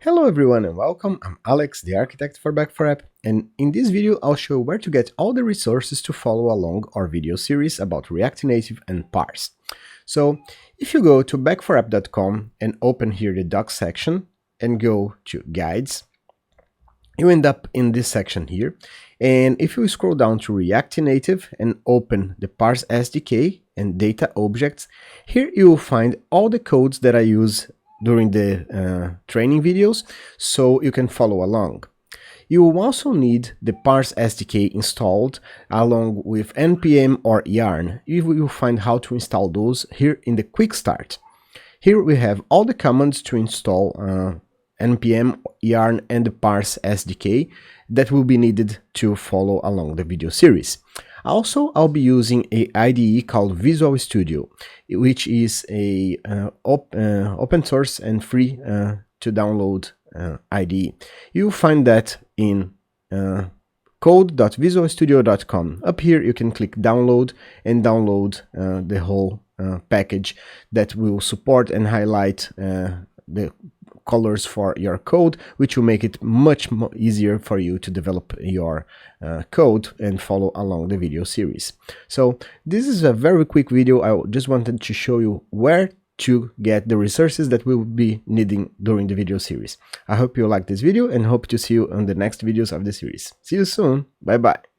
Hello everyone and welcome, I'm Alex, the architect for Back4App, and in this video I'll show you where to get all the resources to follow along our video series about React Native and Parse. So if you go to back4app.com and open here the docs section and go to guides, you end up in this section here, and if you scroll down to React Native and open the Parse SDK and data objects, here you will find all the codes that I use during the training videos, so you can follow along. You will also need the Parse SDK installed along with npm or yarn. You will find how to install those here in the quick start. Here we have all the commands to install npm, yarn and the Parse SDK that will be needed to follow along the video series. Also, I'll be using a IDE called Visual Studio, which is a open source and free to download IDE. You'll find that in code.visualstudio.com. Up here you can click download and download the whole package that will support and highlight the colors for your code, which will make it much more easier for you to develop your code and follow along the video series. So this is a very quick video. I just wanted to show you where to get the resources that we'll be needing during the video series. I hope you like this video and hope to see you on the next videos of the series. See you soon. Bye bye.